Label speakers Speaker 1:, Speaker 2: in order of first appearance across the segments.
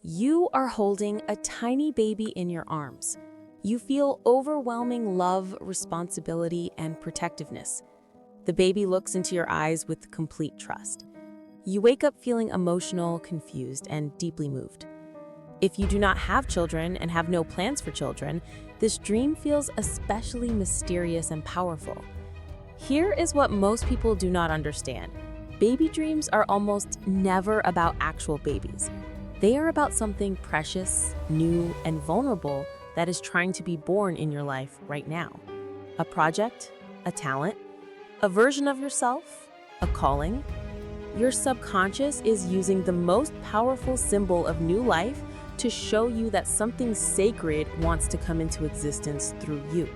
Speaker 1: You are holding a tiny baby in your arms. You feel overwhelming love, responsibility, and protectiveness. The baby looks into your eyes with complete trust. You wake up feeling emotional, confused, and deeply moved. If you do not have children and have no plans for children, this dream feels especially mysterious and powerful. Here is what most people do not understand. Baby dreams are almost never about actual babies. They are about something precious, new, and vulnerable that is trying to be born in your life right now. A project, a talent, a version of yourself, a calling. Your subconscious is using the most powerful symbol of new life to show you that something sacred wants to come into existence through you.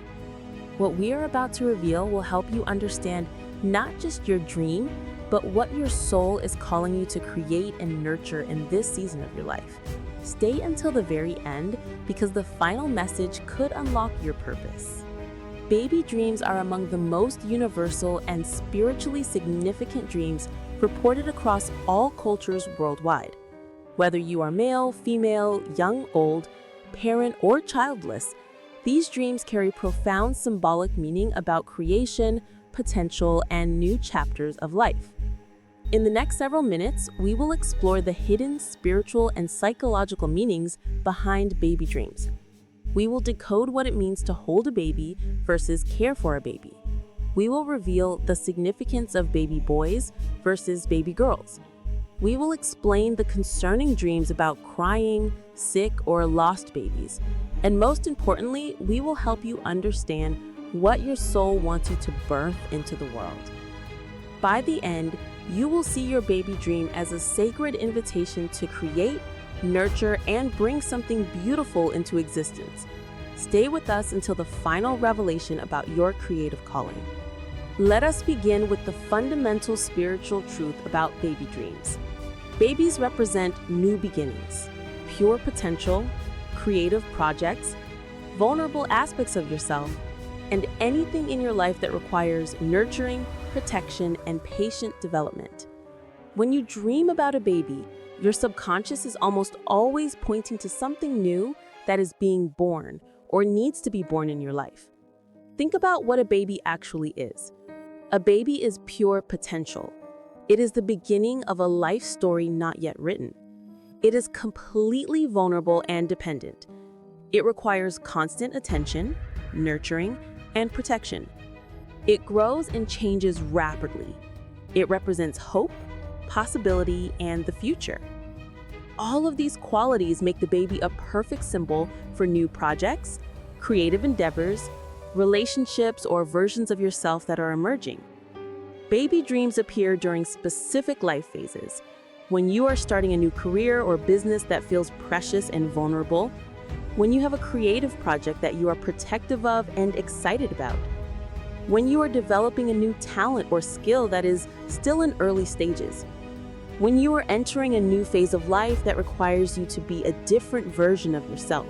Speaker 1: What we are about to reveal will help you understand not just your dream, but what your soul is calling you to create and nurture in this season of your life. Stay until the very end because the final message could unlock your purpose. Baby dreams are among the most universal and spiritually significant dreams reported across all cultures worldwide. Whether you are male, female, young, old, parent, or childless, these dreams carry profound symbolic meaning about creation, potential, and new chapters of life. In the next several minutes, we will explore the hidden spiritual and psychological meanings behind baby dreams. We will decode what it means to hold a baby versus care for a baby. We will reveal the significance of baby boys versus baby girls. We will explain the concerning dreams about crying, sick, or lost babies. And most importantly, we will help you understand what your soul wants you to birth into the world. By the end, you will see your baby dream as a sacred invitation to create, nurture, and bring something beautiful into existence. Stay with us until the final revelation about your creative calling. Let us begin with the fundamental spiritual truth about baby dreams. Babies represent new beginnings, pure potential, creative projects, vulnerable aspects of yourself, and anything in your life that requires nurturing, protection, and patient development. When you dream about a baby, your subconscious is almost always pointing to something new that is being born or needs to be born in your life. Think about what a baby actually is. A baby is pure potential. It is the beginning of a life story not yet written. It is completely vulnerable and dependent. It requires constant attention, nurturing, and protection. It grows and changes rapidly. It represents hope, possibility, and the future. All of these qualities make the baby a perfect symbol for new projects, creative endeavors, relationships, or versions of yourself that are emerging. Baby dreams appear during specific life phases. When you are starting a new career or business that feels precious and vulnerable, when you have a creative project that you are protective of and excited about, when you are developing a new talent or skill that is still in early stages, when you are entering a new phase of life that requires you to be a different version of yourself,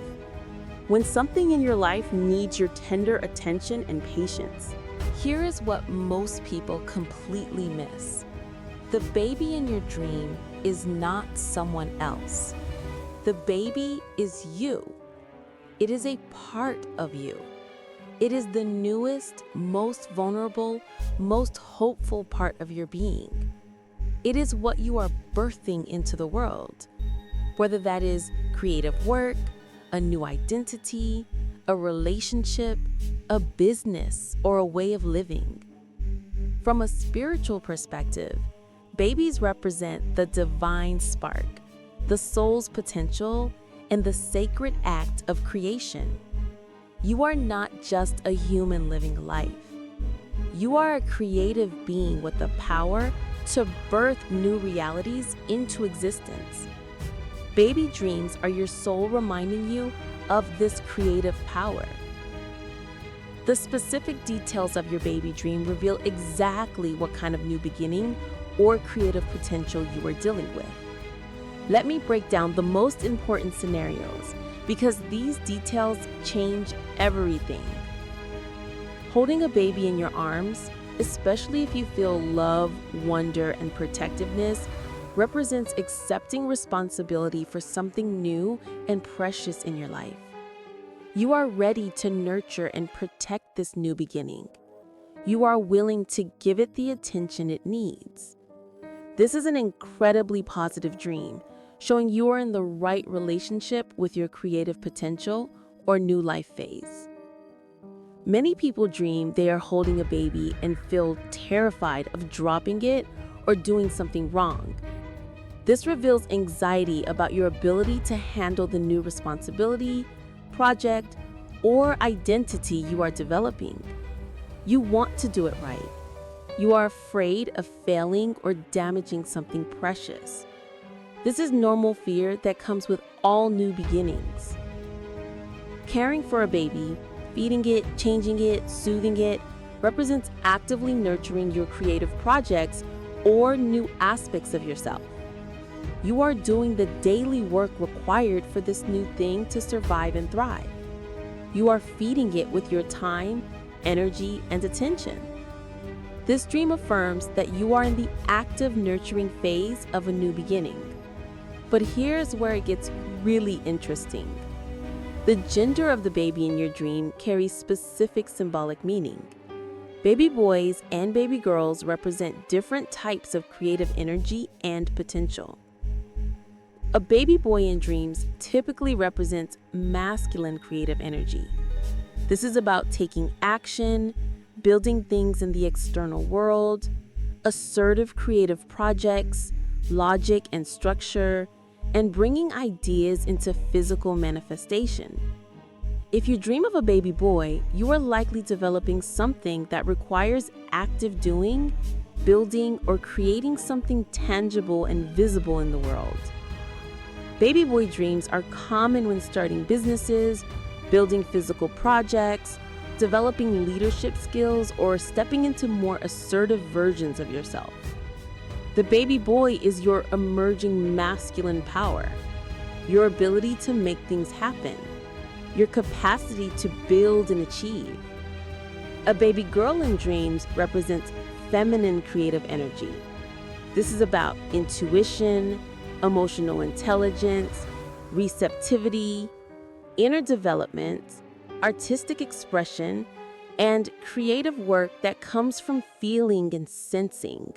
Speaker 1: when something in your life needs your tender attention and patience. Here is what most people completely miss. The baby in your dream is not someone else. The baby is you. It is a part of you. It is the newest, most vulnerable, most hopeful part of your being. It is what you are birthing into the world, whether that is creative work, a new identity, a relationship, a business, or a way of living. From a spiritual perspective, babies represent the divine spark, the soul's potential, and the sacred act of creation. You are not just a human living life. You are a creative being with the power to birth new realities into existence. Baby dreams are your soul reminding you of this creative power. The specific details of your baby dream reveal exactly what kind of new beginning or creative potential you are dealing with. Let me break down the most important scenarios because these details change everything. Holding a baby in your arms, especially if you feel love, wonder, and protectiveness, represents accepting responsibility for something new and precious in your life. You are ready to nurture and protect this new beginning. You are willing to give it the attention it needs. This is an incredibly positive dream, showing you are in the right relationship with your creative potential or new life phase. Many people dream they are holding a baby and feel terrified of dropping it or doing something wrong. This reveals anxiety about your ability to handle the new responsibility, project, or identity you are developing. You want to do it right. You are afraid of failing or damaging something precious. This is normal fear that comes with all new beginnings. Caring for a baby, feeding it, changing it, soothing it, represents actively nurturing your creative projects or new aspects of yourself. You are doing the daily work required for this new thing to survive and thrive. You are feeding it with your time, energy, and attention. This dream affirms that you are in the active nurturing phase of a new beginning. But here's where it gets really interesting. The gender of the baby in your dream carries specific symbolic meaning. Baby boys and baby girls represent different types of creative energy and potential. A baby boy in dreams typically represents masculine creative energy. This is about taking action, building things in the external world, assertive creative projects, logic and structure, and bringing ideas into physical manifestation. If you dream of a baby boy, you are likely developing something that requires active doing, building, or creating something tangible and visible in the world. Baby boy dreams are common when starting businesses, building physical projects, developing leadership skills, or stepping into more assertive versions of yourself. The baby boy is your emerging masculine power, your ability to make things happen, your capacity to build and achieve. A baby girl in dreams represents feminine creative energy. This is about intuition, emotional intelligence, receptivity, inner development, artistic expression, and creative work that comes from feeling and sensing.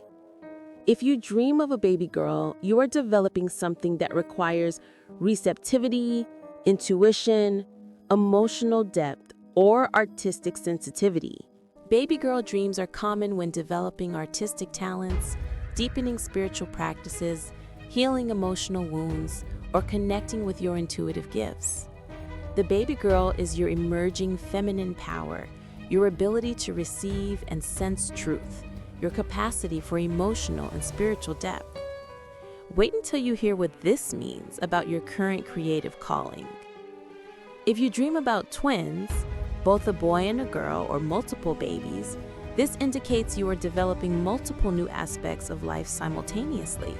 Speaker 1: If you dream of a baby girl, you are developing something that requires receptivity, intuition, emotional depth, or artistic sensitivity. Baby girl dreams are common when developing artistic talents, deepening spiritual practices, healing emotional wounds, or connecting with your intuitive gifts. The baby girl is your emerging feminine power, your ability to receive and sense truth, your capacity for emotional and spiritual depth. Wait until you hear what this means about your current creative calling. If you dream about twins, both a boy and a girl, or multiple babies, this indicates you are developing multiple new aspects of life simultaneously,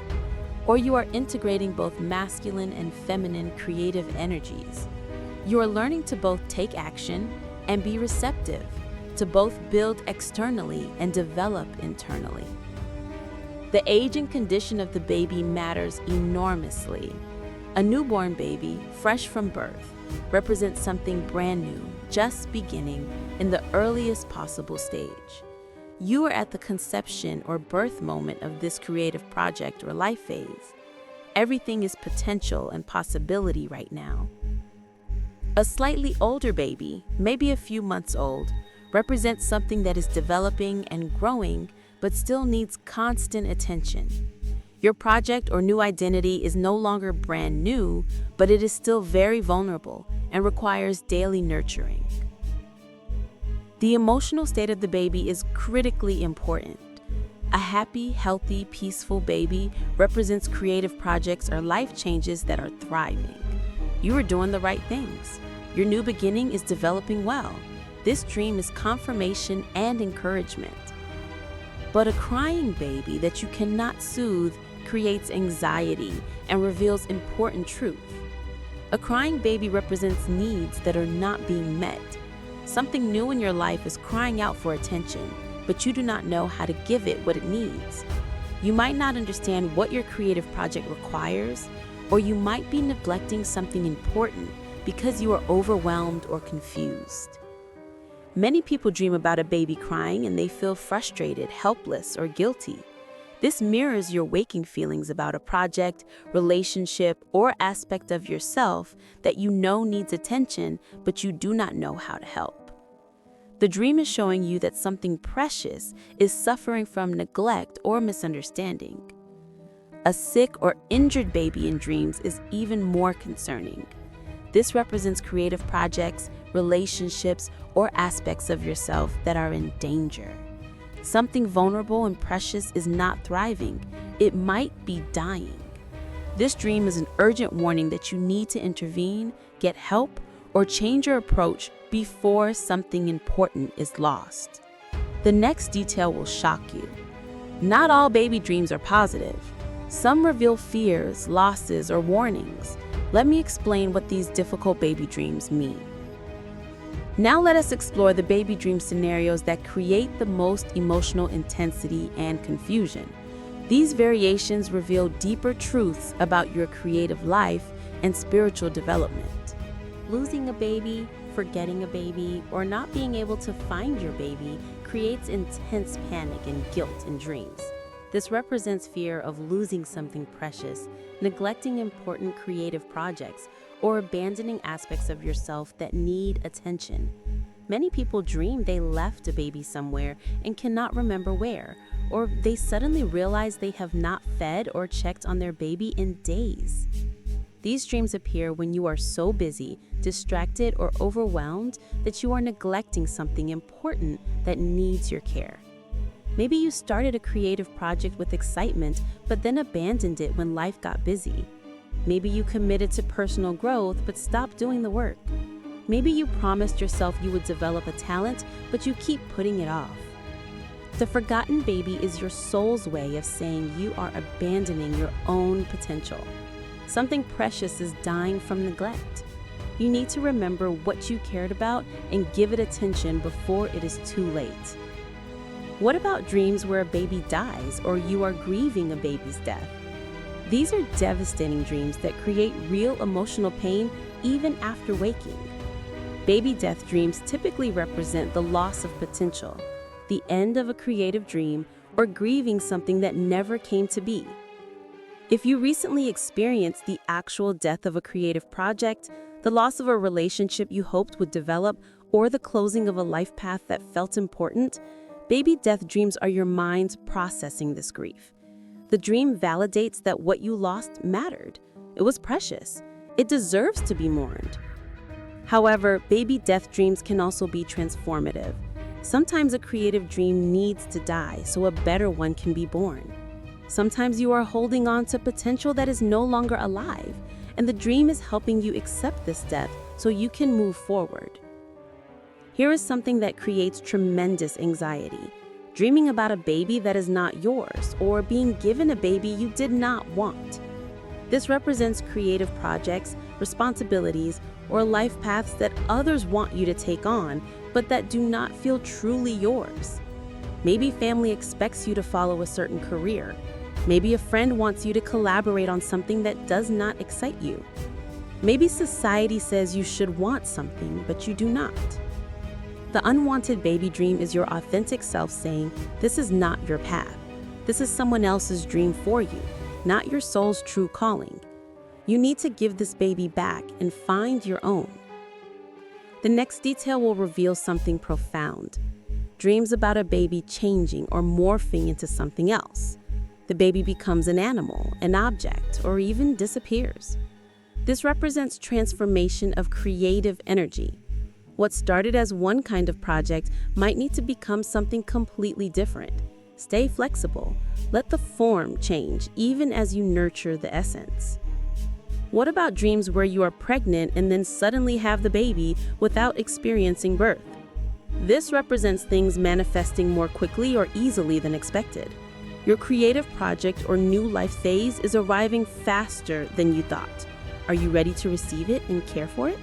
Speaker 1: or you are integrating both masculine and feminine creative energies. You are learning to both take action and be receptive, to both build externally and develop internally. The age and condition of the baby matters enormously. A newborn baby, fresh from birth, represents something brand new, just beginning, in the earliest possible stage. You are at the conception or birth moment of this creative project or life phase. Everything is potential and possibility right now. A slightly older baby, maybe a few months old, represents something that is developing and growing but still needs constant attention. Your project or new identity is no longer brand new, but it is still very vulnerable and requires daily nurturing. The emotional state of the baby is critically important. A happy, healthy, peaceful baby represents creative projects or life changes that are thriving. You are doing the right things. Your new beginning is developing well. This dream is confirmation and encouragement. But a crying baby that you cannot soothe creates anxiety and reveals important truth. A crying baby represents needs that are not being met. Something new in your life is crying out for attention, but you do not know how to give it what it needs. You might not understand what your creative project requires, or you might be neglecting something important because you are overwhelmed or confused. Many people dream about a baby crying and they feel frustrated, helpless, or guilty. This mirrors your waking feelings about a project, relationship, or aspect of yourself that you know needs attention, but you do not know how to help. The dream is showing you that something precious is suffering from neglect or misunderstanding. A sick or injured baby in dreams is even more concerning. This represents creative projects, relationships, or aspects of yourself that are in danger. Something vulnerable and precious is not thriving. It might be dying. This dream is an urgent warning that you need to intervene, get help, or change your approach before something important is lost. The next detail will shock you. Not all baby dreams are positive. Some reveal fears, losses, or warnings. Let me explain what these difficult baby dreams mean. Now let us explore the baby dream scenarios that create the most emotional intensity and confusion. These variations reveal deeper truths about your creative life and spiritual development. Losing a baby, forgetting a baby, or not being able to find your baby creates intense panic and guilt in dreams. This represents fear of losing something precious, neglecting important creative projects, or abandoning aspects of yourself that need attention. Many people dream they left a baby somewhere and cannot remember where, or they suddenly realize they have not fed or checked on their baby in days. These dreams appear when you are so busy, distracted, or overwhelmed that you are neglecting something important that needs your care. Maybe you started a creative project with excitement, but then abandoned it when life got busy. Maybe you committed to personal growth, but stopped doing the work. Maybe you promised yourself you would develop a talent, but you keep putting it off. The forgotten baby is your soul's way of saying you are abandoning your own potential. Something precious is dying from neglect. You need to remember what you cared about and give it attention before it is too late. What about dreams where a baby dies or you are grieving a baby's death? These are devastating dreams that create real emotional pain even after waking. Baby death dreams typically represent the loss of potential, the end of a creative dream, or grieving something that never came to be. If you recently experienced the actual death of a creative project, the loss of a relationship you hoped would develop, or the closing of a life path that felt important, baby death dreams are your mind's processing this grief. The dream validates that what you lost mattered. It was precious. It deserves to be mourned. However, baby death dreams can also be transformative. Sometimes a creative dream needs to die so a better one can be born. Sometimes you are holding on to potential that is no longer alive, and the dream is helping you accept this death so you can move forward. Here is something that creates tremendous anxiety: dreaming about a baby that is not yours, or being given a baby you did not want. This represents creative projects, responsibilities, or life paths that others want you to take on, but that do not feel truly yours. Maybe family expects you to follow a certain career. Maybe a friend wants you to collaborate on something that does not excite you. Maybe society says you should want something, but you do not. The unwanted baby dream is your authentic self saying, this is not your path. This is someone else's dream for you, not your soul's true calling. You need to give this baby back and find your own. The next detail will reveal something profound: dreams about a baby changing or morphing into something else. The baby becomes an animal, an object, or even disappears. This represents transformation of creative energy. What started as one kind of project might need to become something completely different. Stay flexible. Let the form change, even as you nurture the essence. What about dreams where you are pregnant and then suddenly have the baby without experiencing birth? This represents things manifesting more quickly or easily than expected. Your creative project or new life phase is arriving faster than you thought. Are you ready to receive it and care for it?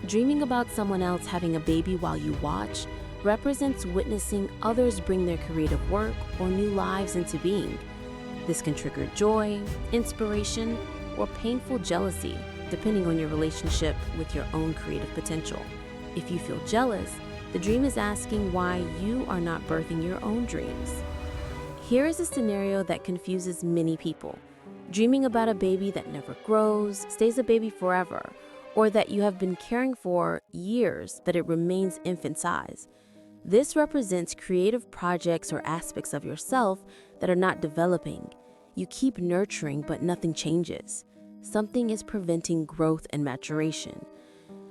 Speaker 1: Dreaming about someone else having a baby while you watch represents witnessing others bring their creative work or new lives into being. This can trigger joy, inspiration, or painful jealousy, depending on your relationship with your own creative potential. If you feel jealous, the dream is asking why you are not birthing your own dreams. Here is a scenario that confuses many people. Dreaming about a baby that never grows, stays a baby forever, or that you have been caring for years but it remains infant size. This represents creative projects or aspects of yourself that are not developing. You keep nurturing but nothing changes. Something is preventing growth and maturation.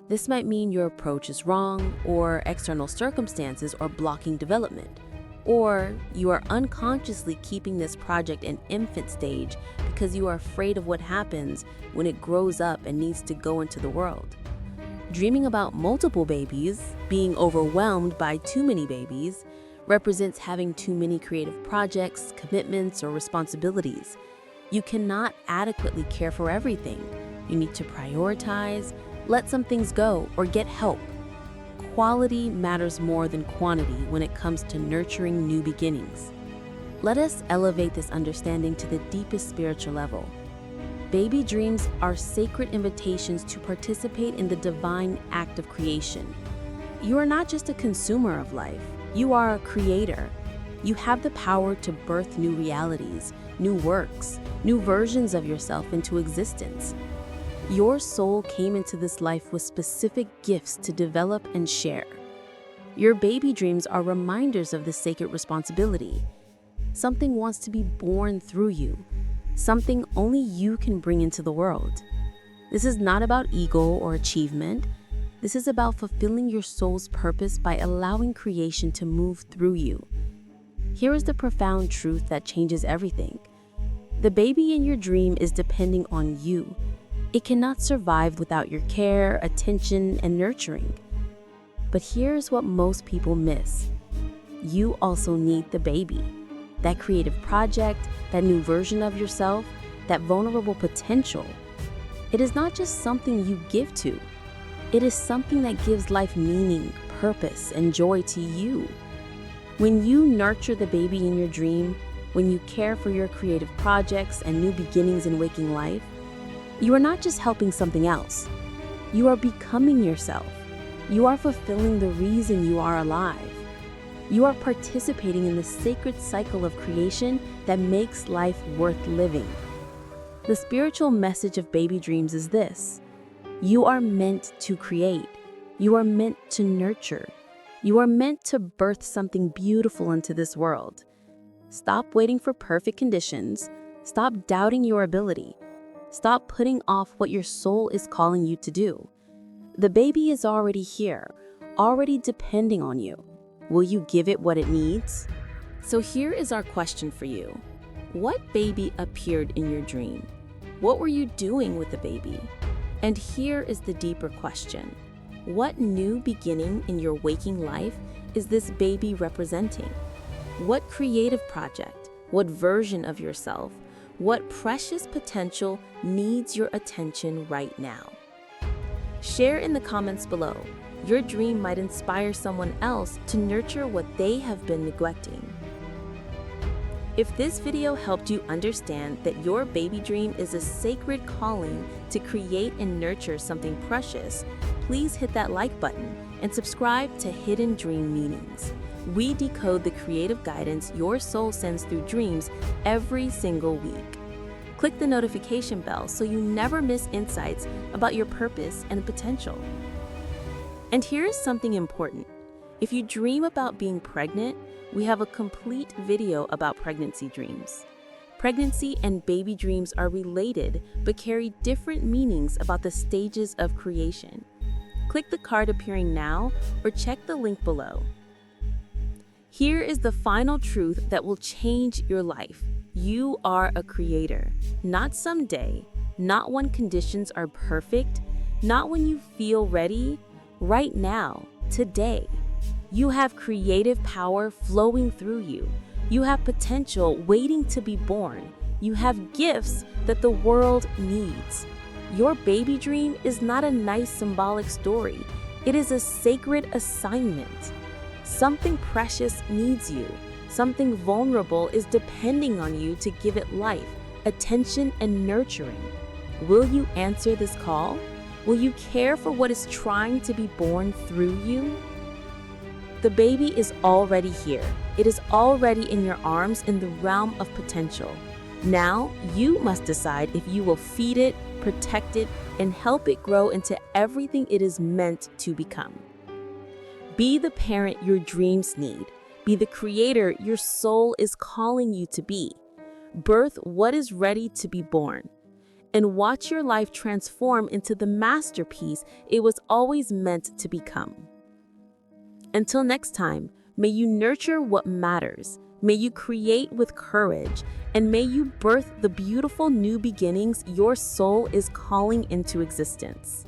Speaker 1: This might mean your approach is wrong, or external circumstances are blocking development. Or you are unconsciously keeping this project in infant stage because you are afraid of what happens when it grows up and needs to go into the world. Dreaming about multiple babies, being overwhelmed by too many babies, represents having too many creative projects, commitments, or responsibilities. You cannot adequately care for everything. You need to prioritize, let some things go, or get help. Quality matters more than quantity when it comes to nurturing new beginnings. Let us elevate this understanding to the deepest spiritual level. Baby dreams are sacred invitations to participate in the divine act of creation. You are not just a consumer of life, you are a creator. You have the power to birth new realities, new works, new versions of yourself into existence. Your soul came into this life with specific gifts to develop and share. Your baby dreams are reminders of this sacred responsibility. Something wants to be born through you, something only you can bring into the world. This is not about ego or achievement. This is about fulfilling your soul's purpose by allowing creation to move through you. Here is the profound truth that changes everything. The baby in your dream is depending on you. It cannot survive without your care, attention, and nurturing. But here's what most people miss. You also need the baby. That creative project, that new version of yourself, that vulnerable potential. It is not just something you give to. It is something that gives life meaning, purpose, and joy to you. When you nurture the baby in your dream, when you care for your creative projects and new beginnings in waking life, you are not just helping something else. You are becoming yourself. You are fulfilling the reason you are alive. You are participating in the sacred cycle of creation that makes life worth living. The spiritual message of baby dreams is this: you are meant to create. You are meant to nurture. You are meant to birth something beautiful into this world. Stop waiting for perfect conditions. Stop doubting your ability. Stop putting off what your soul is calling you to do. The baby is already here, already depending on you. Will you give it what it needs? So here is our question for you. What baby appeared in your dream? What were you doing with the baby? And here is the deeper question. What new beginning in your waking life is this baby representing? What creative project, what version of yourself, what precious potential needs your attention right now? Share in the comments below. Your dream might inspire someone else to nurture what they have been neglecting. If this video helped you understand that your baby dream is a sacred calling to create and nurture something precious, please hit that like button and subscribe to Hidden Dream Meanings. We decode the creative guidance your soul sends through dreams every single week. Click the notification bell so you never miss insights about your purpose and potential. And here is something important. If you dream about being pregnant, we have a complete video about pregnancy dreams. Pregnancy and baby dreams are related but carry different meanings about the stages of creation. Click the card appearing now or check the link below. Here is the final truth that will change your life. You are a creator, not someday, not when conditions are perfect, not when you feel ready. Right now, today, you have creative power flowing through you. You have potential waiting to be born. You have gifts that the world needs. Your baby dream is not a nice symbolic story. It is a sacred assignment. Something precious needs you. Something vulnerable is depending on you to give it life, attention, and nurturing. Will you answer this call? Will you care for what is trying to be born through you? The baby is already here. It is already in your arms in the realm of potential. Now, you must decide if you will feed it, protect it, and help it grow into everything it is meant to become. Be the parent your dreams need. Be the creator your soul is calling you to be. Birth what is ready to be born. And watch your life transform into the masterpiece it was always meant to become. Until next time, may you nurture what matters. May you create with courage, and may you birth the beautiful new beginnings your soul is calling into existence.